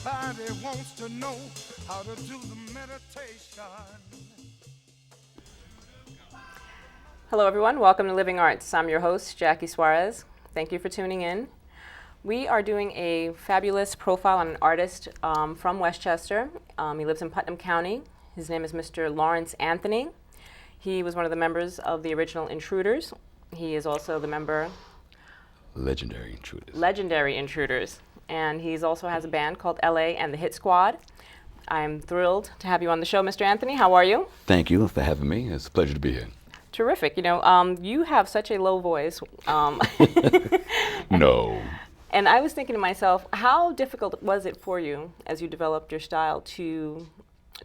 Everybody wants to know how to do the meditation. Hello everyone, welcome to Living Arts. I'm your host, Jackie Suarez. Thank you for tuning in. We are doing a fabulous profile on an artist from Westchester. He lives in Putnam County. His name is Mr. Lawrence Anthony. He was one of the members of the original Intruders. He is also the member... Legendary Intruders. Legendary Intruders. And he also has a band called LA and the Hit Squad. I'm thrilled to have you on the show, Mr. Anthony. How are you? Thank you for having me. It's a pleasure to be here. Terrific. You know, you have such a low voice. No. And I was thinking to myself, how difficult was it for you as you developed your style to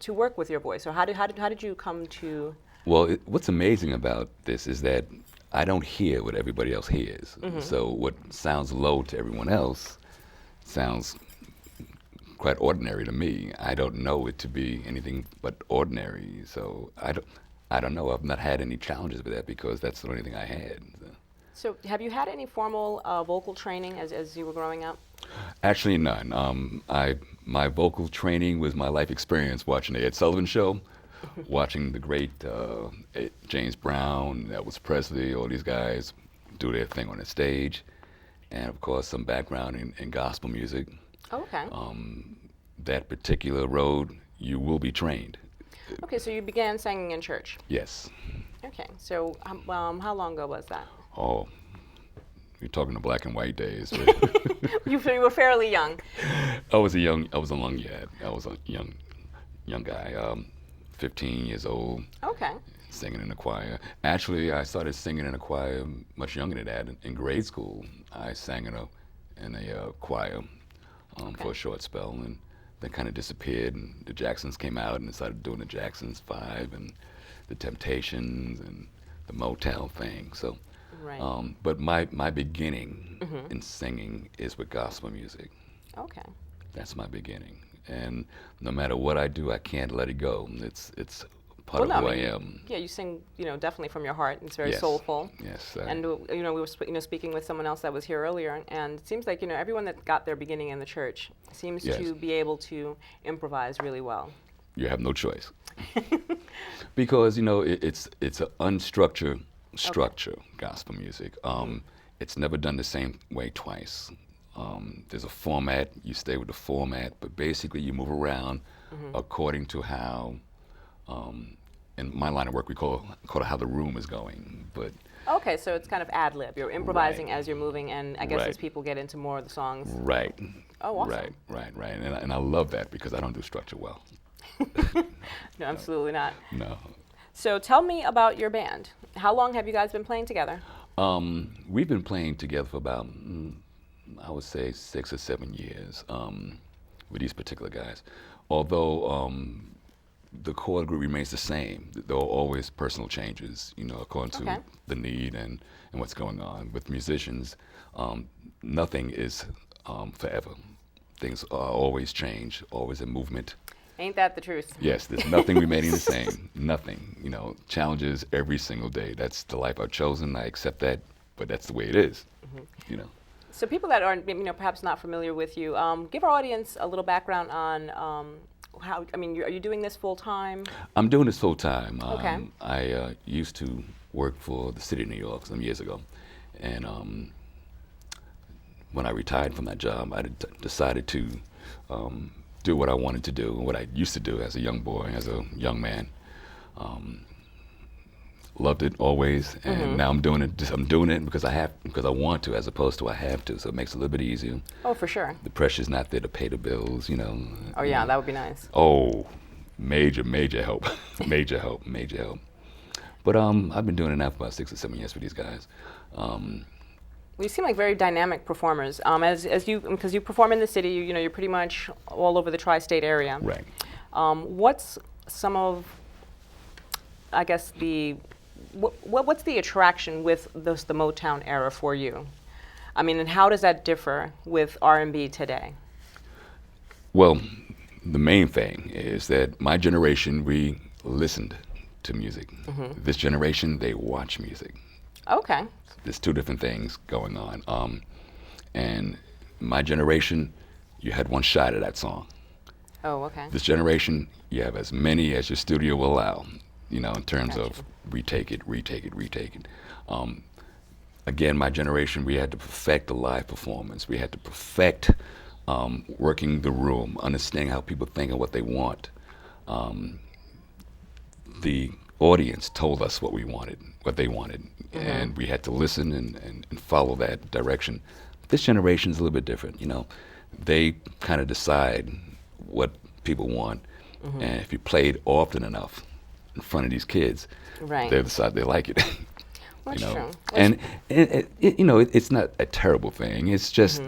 work with your voice? Or how did you come to... Well, what's amazing about this is that I don't hear what everybody else hears. Mm-hmm. So what sounds low to everyone else sounds quite ordinary to me. I don't know it to be anything but ordinary. So I don't know. I've not had any challenges with that because that's the only thing I had. So have you had any formal vocal training as you were growing up? Actually, none. My vocal training was my life experience watching the Ed Sullivan Show, watching the great James Brown, Elvis Presley, all these guys do their thing on the stage, and of course some background in gospel music. Oh, okay. That particular road, you will be trained. Okay, so you began singing in church? Yes. Okay, so how long ago was that? Oh, you're talking the black and white days. You were fairly young. I was a young lad. I was a young guy, 15 years old. Okay. Singing in the choir. Actually, I started singing in a choir much younger than that. In grade school, I sang in a choir for a short spell, and then kind of disappeared. And the Jacksons came out and started doing the Jacksons 5 and the Temptations and the Motown thing. So, right. But my beginning in singing is with gospel music. Okay. That's my beginning, and no matter what I do, I can't let it go. It's part of who I am. Yeah, you sing, definitely from your heart. It's very Yes. soulful. Yes. And we were speaking with someone else that was here earlier, and it seems like everyone that got their beginning in the church seems Yes. to be able to improvise really well. You have no choice, because it's an unstructured structure. Gospel music. It's never done the same way twice. There's a format. You stay with the format, but basically you move around according to how. In my line of work, we call it how the room is going. But okay, so it's kind of ad lib. You're improvising Right. as you're moving, and I guess Right. as people get into more of the songs. right. Oh, awesome. Right. And I love that because I don't do structure well. No, absolutely not. No. So tell me about your band. How long have you guys been playing together? We've been playing together for about, I would say, 6 or 7 years with these particular guys. Although the core group remains the same. There are always personal changes, according to the need and what's going on. With musicians, nothing is forever. Things are always change, always in movement. Ain't that the truth? Yes, there's nothing remaining the same. Nothing. Challenges every single day. That's the life I've chosen. I accept that, but that's the way it is. So people that aren't, perhaps not familiar with you, give our audience a little background on how. Are you doing this full time? I'm doing this full time. Okay. I used to work for the city of New York some years ago, and when I retired from that job, I decided to do what I wanted to do, what I used to do as a young boy, as a young man. Loved it always, and now I'm doing it. I'm doing it because I want to, as opposed to I have to. So it makes it a little bit easier. Oh, for sure. The pressure's not there to pay the bills, Oh yeah, that would be nice. Oh, major help, major help. But I've been doing it now for about 6 or 7 years with these guys. You seem like very dynamic performers. Because you perform in the city, you're pretty much all over the tri-state area. Right. What's some of, I guess, what's the attraction with the Motown era for you? And how does that differ with R&B today? Well, the main thing is that my generation, we listened to music. This generation, they watch music. Okay. There's two different things going on. And my generation, you had one shot at that song. Oh, okay. This generation, you have as many as your studio will allow, you know, in terms of retake it. Again, my generation, we had to perfect the live performance. We had to perfect working the room, understanding how people think and what they want. The audience told us what we wanted, what they wanted, and we had to listen and follow that direction. This generation is a little bit different, you know. They kind of decide what people want, and if you play it often enough in front of these kids, they decide they like it. That's you know? true. And you know, it's not a terrible thing. It's just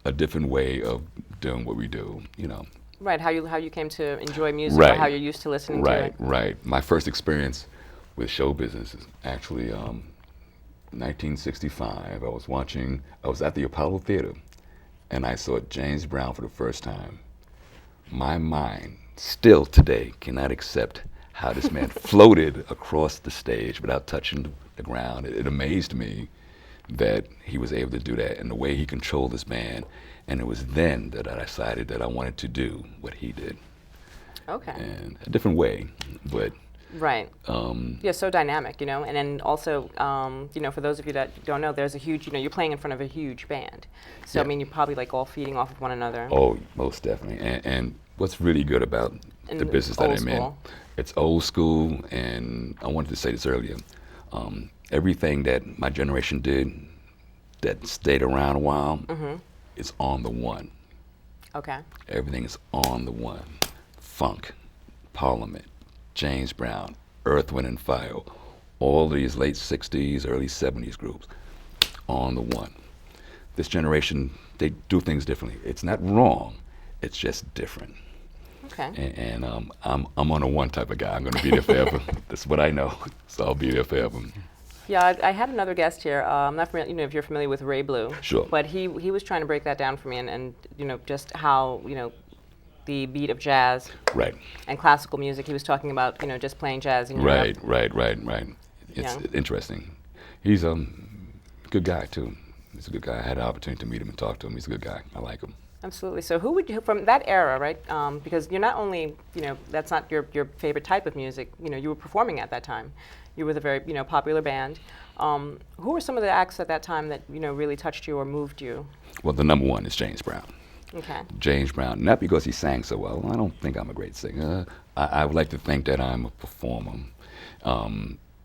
a different way of doing what we do, you know. Right, how you came to enjoy music, or how you're used to listening to it. Right. My first experience with show business is actually 1965. I was at the Apollo Theater, and I saw James Brown for the first time. My mind still today cannot accept how this man floated across the stage without touching the ground. It amazed me that he was able to do that, and the way he controlled his band. And it was then that I decided that I wanted to do what he did. Okay. And a different way, but. Right. Yeah, so dynamic, you know, and then also, you know, for those of you that don't know, there's a huge, you know, you're playing in front of a huge band. So, I mean, you're probably like all feeding off of one another. Oh, most definitely. And what's really good about the business that I'm in, it's old school, and I wanted to say this earlier. Everything that my generation did that stayed around a while, is on the one. Okay. Everything is on the one. Funk, Parliament, James Brown, Earth, Wind and Fire, all these late 60s, early 70s groups, on the one. This generation, they do things differently. It's not wrong, it's just different. Okay. And I'm on a one type of guy. I'm going to be there forever. That's what I know, so I'll be there forever. Yeah, I had another guest here. I'm not familiar, you know, if you're familiar with Ray Blue. Sure. But he was trying to break that down for me, and you know, just how, you know, the beat of jazz. Right. And classical music. He was talking about, you know, just playing jazz in Europe. Right. It's interesting. He's a good guy too. He's a good guy. I had an opportunity to meet him and talk to him. He's a good guy. I like him. Absolutely. So who would you, from that era, right? Because you're not only, you know, that's not your favorite type of music. You know, you were performing at that time. You were with a very, you know, popular band. Who were some of the acts at that time that, you know, really touched you or moved you? Well, the number one is James Brown. Okay. James Brown, not because he sang so well. I don't think I'm a great singer. I would like to think that I'm a performer.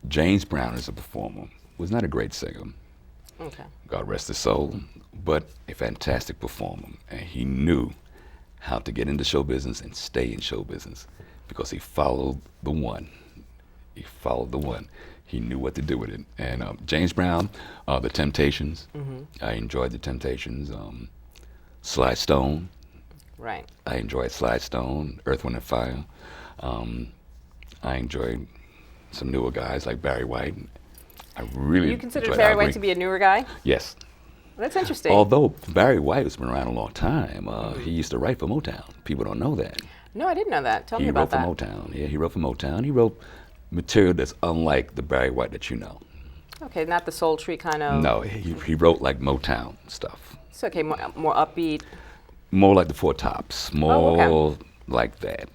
James Brown is a performer. Was not a great singer. Okay. God rest his soul, but a fantastic performer. And he knew how to get into show business and stay in show business because he followed the one. He followed the one. He knew what to do with it. And James Brown, the Temptations. I enjoyed the Temptations. Sly Stone. Right. I enjoyed Sly Stone, Earth, Wind and Fire. I enjoyed some newer guys like Barry White. I really. You consider Barry White to be a newer guy? Yes. That's interesting. Although Barry White has been around a long time, he used to write for Motown. People don't know that. No, I didn't know that. Tell me about that. He wrote for Motown. Yeah, he wrote for Motown. He wrote material that's unlike the Barry White that you know. Okay, not the sultry kind of. No, he wrote like Motown stuff. It's okay, more upbeat. More like the Four Tops. More like that.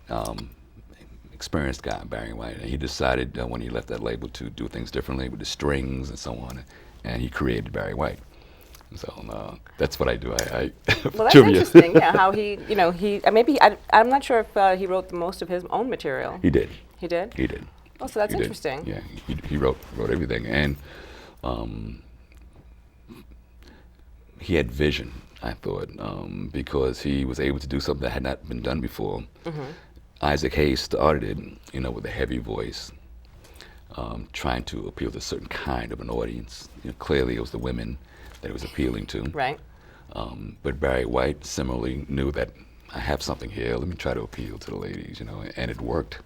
Experienced guy, Barry White, and he decided when he left that label to do things differently with the strings and so on, and he created Barry White. So that's what I do. Well, that's interesting. Yeah, how he, you know, I'm not sure if he wrote most of his own material. He did. He did. He did. Oh, so that's interesting. Yeah, he wrote everything, and he had vision. I thought because he was able to do something that had not been done before. Isaac Hayes started it, you know, with a heavy voice, trying to appeal to a certain kind of an audience. You know, clearly, it was the women that it was appealing to. Right. But Barry White similarly knew that I have something here. Let me try to appeal to the ladies, you know, and it worked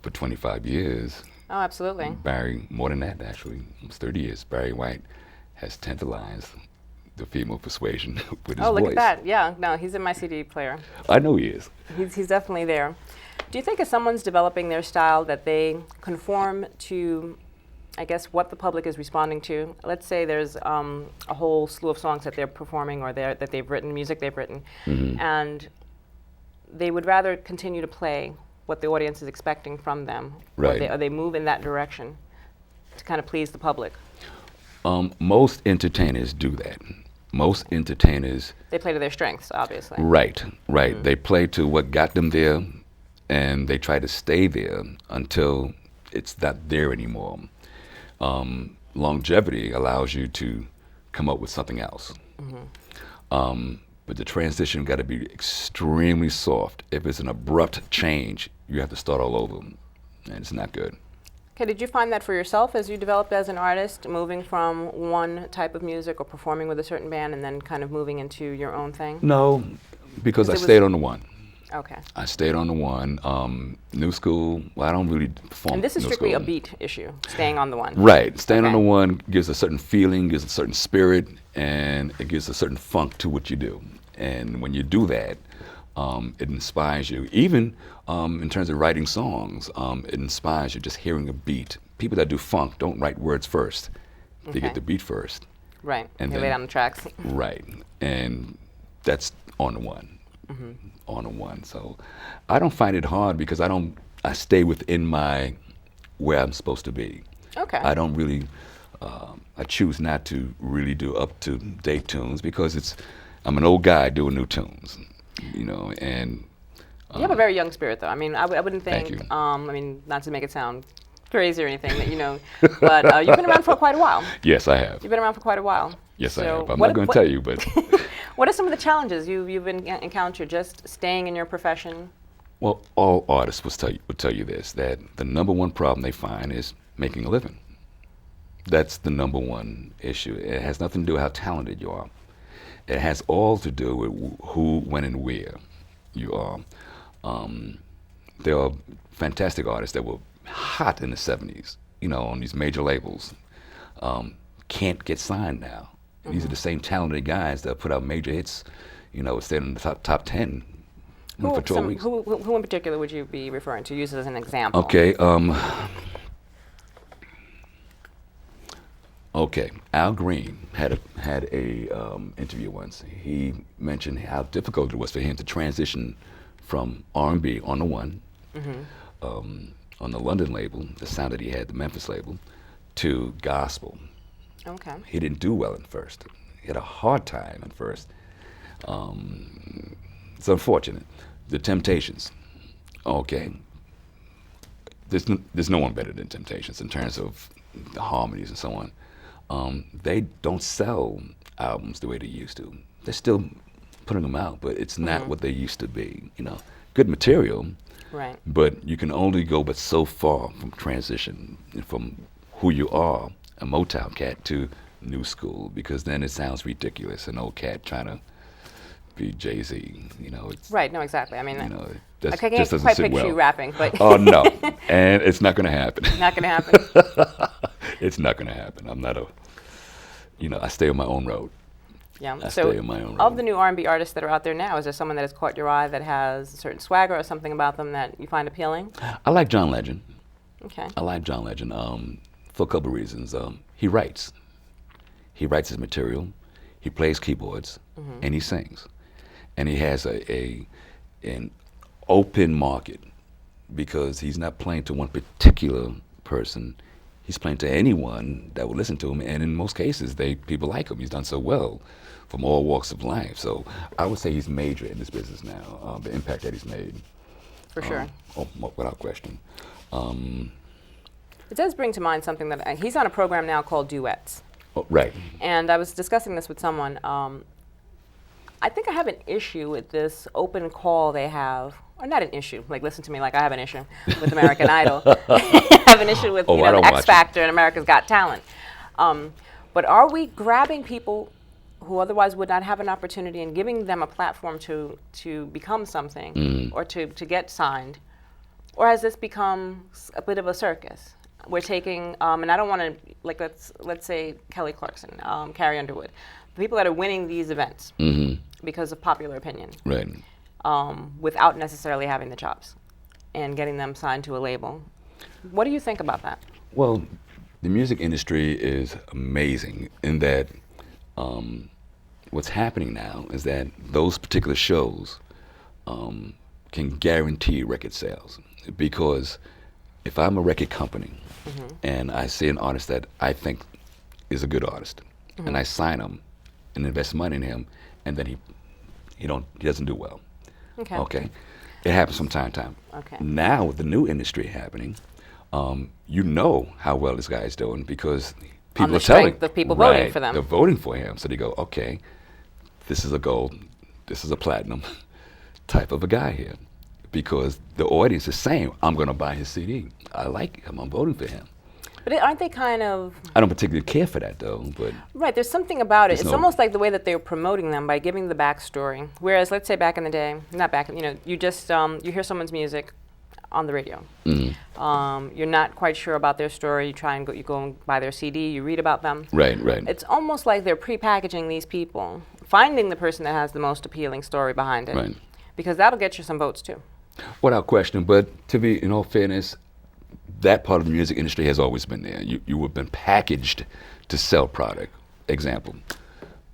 for 25 years. Oh, absolutely. Barry, more than that, actually, almost 30 years. Barry White has tantalized the female persuasion with his voice. Oh, look at that. Yeah, no, he's in my CD player. I know he is. He's definitely there. Do you think if someone's developing their style that they conform to I guess, what the public is responding to. Let's say there's a whole slew of songs that they're performing or that they've written, music they've written, and they would rather continue to play what the audience is expecting from them, Right. or they move in that direction to kind of please the public. Most entertainers do that. Most entertainers, They play to their strengths, obviously. right. They play to what got them there, and they try to stay there until it's not there anymore. Longevity allows you to come up with something else. But the transition got to be extremely soft. If it's an abrupt change, you have to start all over, and it's not good. Okay, did you find that for yourself as you developed as an artist, moving from one type of music or performing with a certain band and then kind of moving into your own thing? No, because I it was- stayed on the one. Okay. I stayed on the one. New school, well, I don't really perform. And this is new strictly a school. beat issue, staying on the one. Right. Staying on Okay. the one gives a certain feeling, gives a certain spirit, and it gives a certain funk to what you do. And when you do that, it inspires you. Even in terms of writing songs, it inspires you just hearing a beat. People that do funk don't write words first. They Okay. get the beat first. Right. And They lay then- down the tracks. Right. And that's on the one. On the one. So I don't find it hard because I stay within where I'm supposed to be. Okay. I don't really, I choose not to really do up-to-date tunes because I'm an old guy doing new tunes, and You have a very young spirit, though. I mean, I wouldn't think, Thank you. I mean, not to make it sound crazy or anything, but you've been around for quite a while. yes, I have. You've been around for quite a while. Yes, I So have. I'm what- not going to what- tell you, but What are some of the challenges you've encountered just staying in your profession? well, all artists will tell you this, that the number one problem they find is making a living. That's the number one issue. It has nothing to do with how talented you are. It has all to do with who, when, and where you are. There are fantastic artists that were hot in the 70s, on these major labels, can't get signed now. These are the same talented guys that put out major hits, staying in the top 10 for 12 weeks. Who in particular would you be referring to? Use as an example. Okay. Okay. Al Green had a interview once. He mentioned how difficult it was for him to transition from R&B on the one, on the London label, the sound that he had, the Memphis label, to gospel. Okay. He didn't do well at first. He had a hard time at first. It's unfortunate. The Temptations. Okay. There's no one better than Temptations in terms of the harmonies and so on. They don't sell albums the way they used to. They're still putting them out, but it's not what they used to be. Good material, Right. but you can only go but so far from transition from who you are, a Motown cat, to new school, because then it sounds ridiculous, an old cat trying to be Jay-Z. It's, Right. No, exactly. I mean, that I can't just doesn't quite sit picture well. you rapping, but Oh no, and it's not going to happen. not going to happen. It's not going to happen. I'm not I stay on my own road. Yeah. I So, stay on my own of road. the new R&B artists that are out there now, is there someone that has caught your eye that has a certain swagger or something about them that you find appealing? I like John Legend. Okay. I like John Legend for a couple of reasons. He writes. He writes his material. He plays keyboards, and he sings. And he has an open market because he's not playing to one particular person. He's playing to anyone that will listen to him, and in most cases, people like him. He's done so well from all walks of life. So I would say he's major in this business now. The impact that he's made, For sure. without question. It does bring to mind something that he's on a program now called Duets. Oh, right. And I was discussing this with someone. I think I have an issue with this open call they have, or not an issue, like listen to me like I have an issue with American Idol. I have an issue with Oh, I don't X watch it. Factor and America's Got Talent. But are we grabbing people who otherwise would not have an opportunity and giving them a platform to become something or to get signed? Or has this become a bit of a circus? We're taking, and I don't want to, like, let's say Kelly Clarkson, Carrie Underwood, the people that are winning these events because of popular opinion, Right. without necessarily having the chops and getting them signed to a label. What do you think about that? Well, The music industry is amazing in that what's happening now is that those particular shows can guarantee record sales. Because if I'm a record company and I see an artist that I think is a good artist, and I sign him and invest money in him, and then he doesn't do well. Okay. Okay, it happens from time to time. Okay. Now with the new industry happening, you know how well this guy is doing because people are telling. The people voting for them. They're voting for him, so they go, okay, this is a gold, this is a platinum type of a guy here, because the audience is saying, I'm going to buy his CD. I like him. I'm voting for him. But aren't they kind of... I don't particularly care for that, though. But right, there's something about it. It's no, almost like the way that they're promoting them by giving the backstory. Whereas, let's say back in the day, not back, you just, you hear someone's music on the radio. You're not quite sure about their story. You go and buy their CD. You read about them. Right, right. It's almost like they're pre-packaging these people, finding the person that has the most appealing story behind it. Right. Because that'll get you some votes, too. Without question. But to be, in all fairness, that part of the music industry has always been there. You have been packaged to sell product. Example,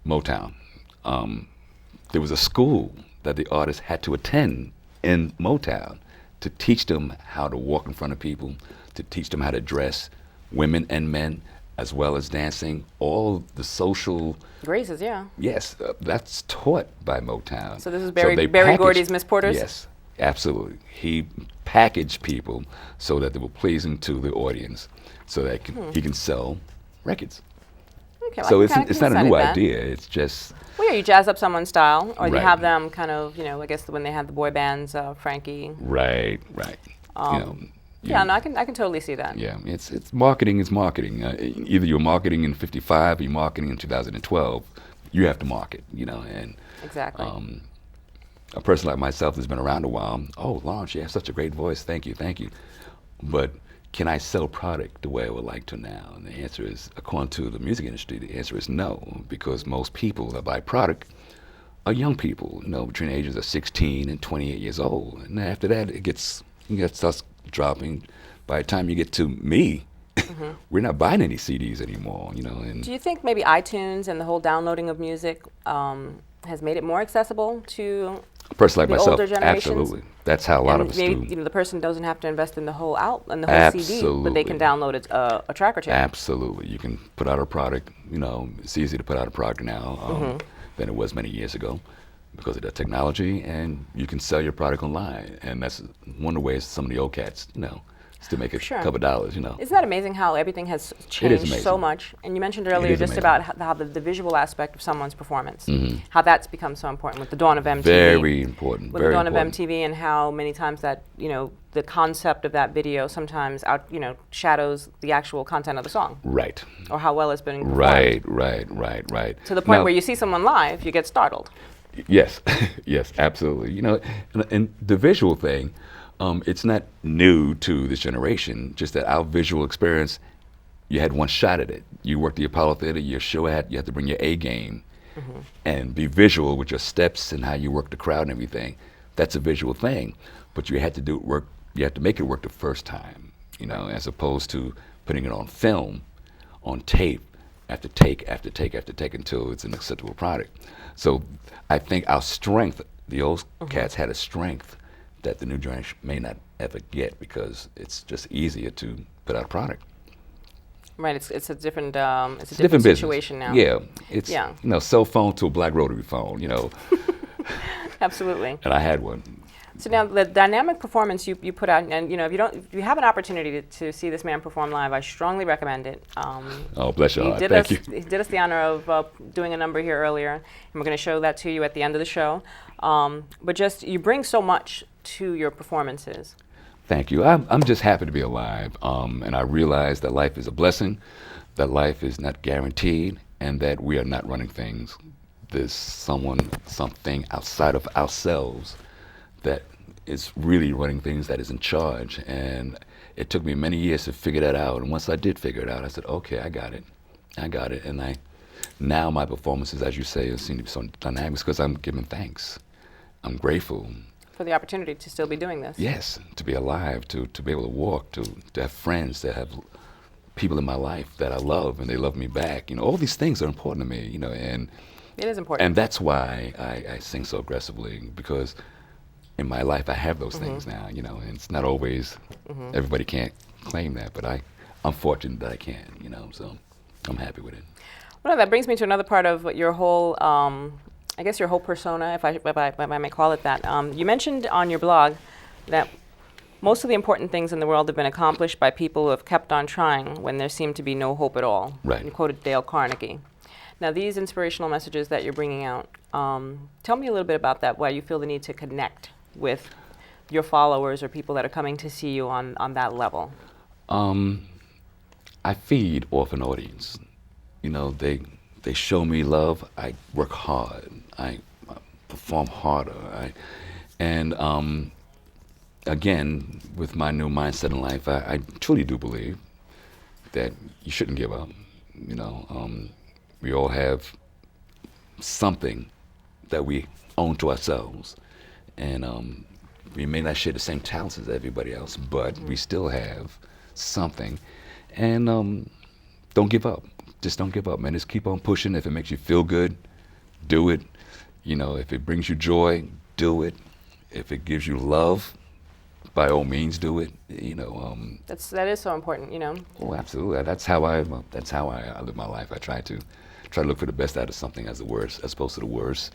Motown. There was a school that the artist had to attend in Motown to teach them how to walk in front of people, to teach them how to dress, women and men, as well as dancing, all the social... Graces, yeah. Yes, that's taught by Motown. So this is Berry Gordy's Miss Porters? Yes, absolutely. He packaged people so that they were pleasing to the audience, so that he can sell records. Okay, So well, it's not a new idea, it's just... Well, yeah, you jazz up someone's style, or you Right. have them kind of, I guess when they had the boy bands, Frankie. Right. Yeah, no, I can totally see that. Yeah, it's marketing is marketing. Either you're marketing in '55 or you're marketing in 2012. You have to market, and Exactly. a person like myself that's been around a while. Oh, Lawrence, you have such a great voice. Thank you. But can I sell product the way I would like to now? And the answer is, according to the music industry, the answer is no, because most people that buy product are young people, between the ages of 16 and 28 years old. And after that, it starts dropping. By the time you get to me, we're not buying any CDs anymore, And Do you think maybe iTunes and the whole downloading of music has made it more accessible to a person like the myself, older generations? absolutely. That's how a lot of us maybe, do. The person doesn't have to invest in the whole CD, Absolutely. but they can download a track or two. Absolutely. You can put out a product, it's easy to put out a product now than it was many years ago because of that technology, and you can sell your product online. And that's one of the ways some of the old cats, still make a couple dollars, Isn't that amazing how everything has changed so much? And you mentioned earlier just about how the visual aspect of someone's performance, how that's become so important with the dawn of MTV. Very important. With the dawn of MTV, and how many times that, the concept of that video sometimes shadows the actual content of the song. Right. Or how well it's been performed. Right. To the point where you see someone live, you get startled. Yes, yes, absolutely. And the visual thing, it's not new to this generation, just that our visual experience, you had one shot at it. You worked the Apollo Theater, you had to bring your A game and be visual with your steps and how you work the crowd and everything. That's a visual thing, but you had to make it work the first time, as opposed to putting it on film, on tape, after take after take after take until it's an acceptable product. So I think our strength, the old cats had a strength that the new generation may not ever get because it's just easier to put out a product. Right, it's a different situation now. Yeah, it's cell phone to a black rotary phone, Absolutely. And I had one. So now the dynamic performance you put out, and if you have an opportunity to see this man perform live, I strongly recommend it. Oh, bless your heart. Thank you. He did us the honor of doing a number here earlier, and we're going to show that to you at the end of the show. But just, you bring so much to your performances. Thank you. I'm just happy to be alive, and I realize that life is a blessing, that life is not guaranteed, and that we are not running things. There's something outside of ourselves that is really running things, that is in charge. And it took me many years to figure that out. And once I did figure it out, I said, okay, I got it. And now my performances, as you say, seem to be so dynamic because I'm giving thanks. I'm grateful. For the opportunity to still be doing this. Yes, to be alive, to be able to walk, to have friends, to have people in my life that I love and they love me back. All these things are important to me, and it is important. And that's why I sing so aggressively, because in my life I have those things now, and it's not always, everybody can't claim that, but I'm fortunate that I can, so I'm happy with it. Well, that brings me to another part of your whole, I guess your whole persona, if I may call it that. You mentioned on your blog that most of the important things in the world have been accomplished by people who have kept on trying when there seemed to be no hope at all. Right. You quoted Dale Carnegie. Now, these inspirational messages that you're bringing out, tell me a little bit about that, why you feel the need to connect with your followers or people that are coming to see you on that level. I feed off an audience. They show me love. I work hard. I perform harder. Again, with my new mindset in life, I truly do believe that you shouldn't give up. We all have something that we own to ourselves, and we may not share the same talents as everybody else, but we still have something. And don't give up. Just don't give up, man. Just keep on pushing. If it makes you feel good, do it. If it brings you joy, do it. If it gives you love, by all means, do it. That is so important. Oh, absolutely. That's how I live my life. I try to look for the best out of something as opposed to the worst.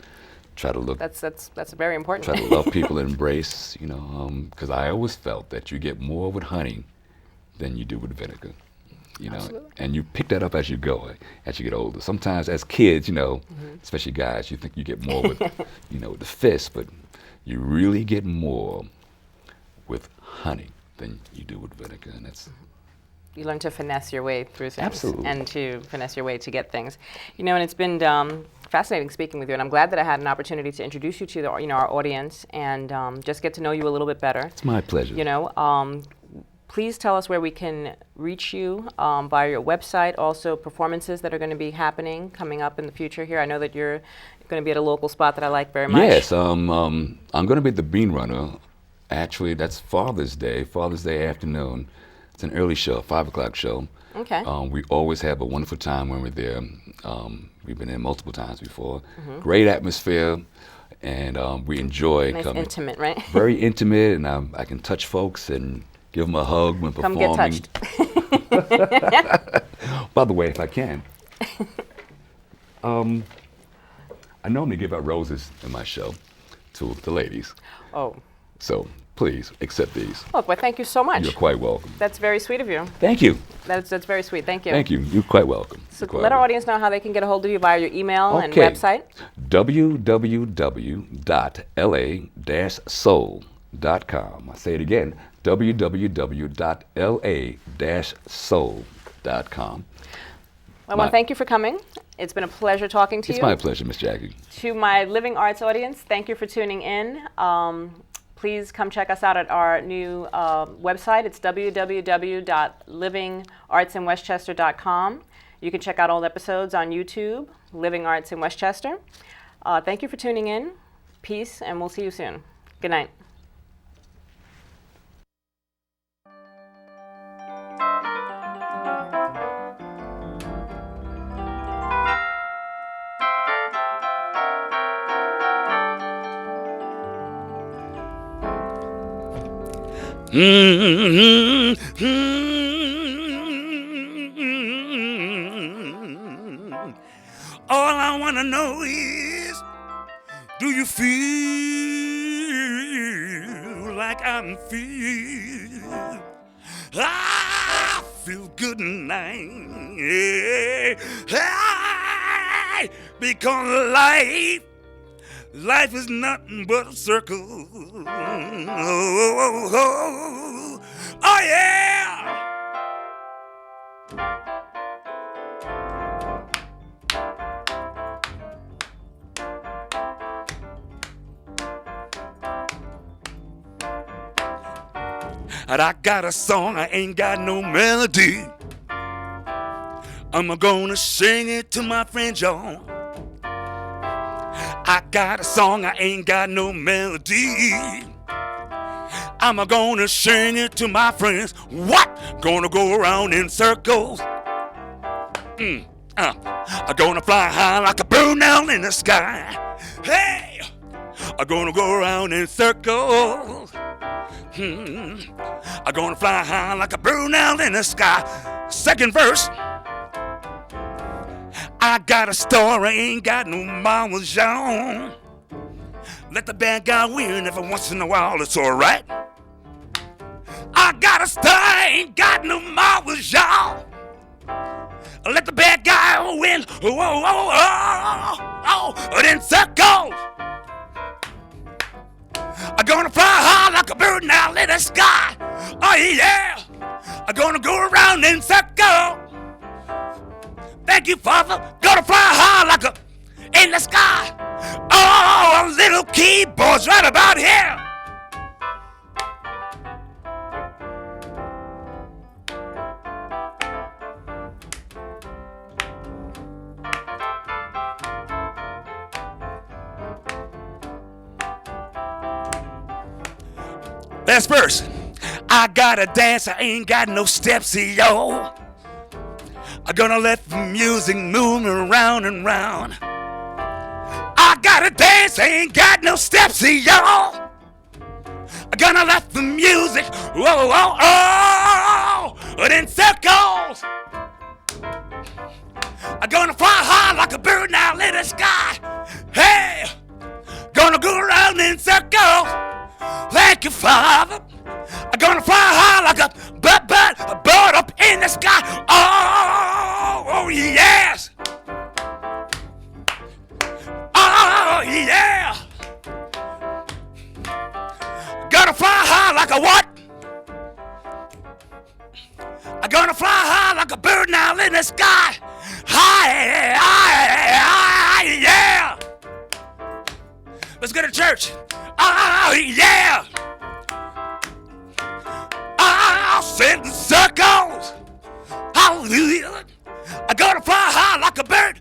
Try to look. That's very important. Try to love people and embrace. Because I always felt that you get more with honey than you do with vinegar. Absolutely. And you pick that up as you go, as you get older. Sometimes as kids, especially guys, you think you get more with, with the fist, but you really get more with honey than you do with vinegar, and that's. You learn to finesse your way through things. Absolutely. And to finesse your way to get things. And it's been fascinating speaking with you, and I'm glad that I had an opportunity to introduce you to our audience and just get to know you a little bit better. It's my pleasure. Please tell us where we can reach you via your website, also performances that are going to be happening coming up in the future here. I know that you're going to be at a local spot that I like very much. Yes, I'm going to be at the Bean Runner. Actually, that's Father's Day afternoon. It's an early show, 5 o'clock show. Okay. We always have a wonderful time when we're there. We've been there multiple times before. Great atmosphere, and we enjoy nice coming. Intimate, right? Very intimate, and I can touch folks and give them a hug when performing. Come get touched. By the way, if I can, I normally give out roses in my show to the ladies. Oh. So please accept these. Look, well, thank you so much. You're quite welcome. That's very sweet of you. Thank you. That's very sweet. Thank you. Thank you. You're quite welcome. So let our audience know how they can get a hold of you via your email and Okay. website. www.la-soul.com. I say it again, www.la-soul.com. I want to thank you for coming. It's been a pleasure talking to you. It's my pleasure, Miss Jackie. To my Living Arts audience, thank you for tuning in. Please come check us out at our new website. It's www.livingartsinwestchester.com. You can check out all the episodes on YouTube, Living Arts in Westchester. Thank you for tuning in. Peace, and we'll see you soon. Good night. All I want to know is, do you feel like I'm feel? I feel good tonight, yeah. Because life is nothing but a circle. Oh yeah. And I got a song, I ain't got no melody. I'm gonna sing it to my friends, y'all. I got a song, I ain't got no melody. I'm gonna sing it to my friends. What? Gonna go around in circles. I'm gonna fly high like a bird now in the sky. Hey, I'm gonna go around in circles. I'm gonna fly high like a bird now in the sky. Second verse. I got a story, ain't got no mama's on. Let the bad guy win every once in a while, it's alright. I got a story, ain't got no mama's on. Let the bad guy win. Then circles. I'm gonna fly high like a bird now in the sky. Oh yeah. I'm gonna go around in circles. Thank you, Father. Gonna fly high like a in the sky. Oh, a little keyboard's right about here. Last verse. I gotta dance, I ain't got no steps, yo. I'm gonna let the music move me round and round. I gotta dance, I ain't got no steps, yo. I'm gonna let the music, in circles. I'm gonna fly high like a bird now in the sky. Hey, gonna go around in circles. Thank you, Father. I'm gonna fly high like a bird up in the sky. Oh, yes. Oh, yeah. Gonna fly high like a what? I'm gonna fly high like a bird now in the sky. High, yeah. Let's go to church. Oh, yeah. I'll send in circles. Hallelujah. I'm gonna fly high like a bird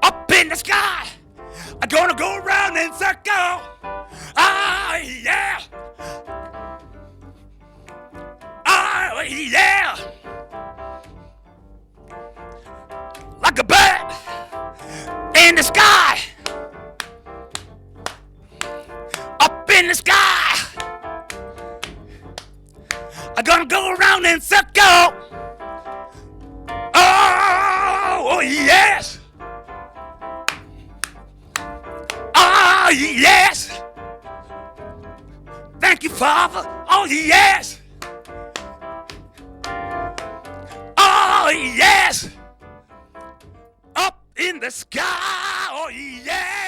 up in the sky. I'm gonna go around in circles. Oh, yeah. Oh, yeah. Like a bird in the sky. Up in the sky. I'm gonna go around in circles. Oh, yes. Oh, yes. Thank you, Father. Oh, yes. Oh, yes. Up in the sky. Oh, yes.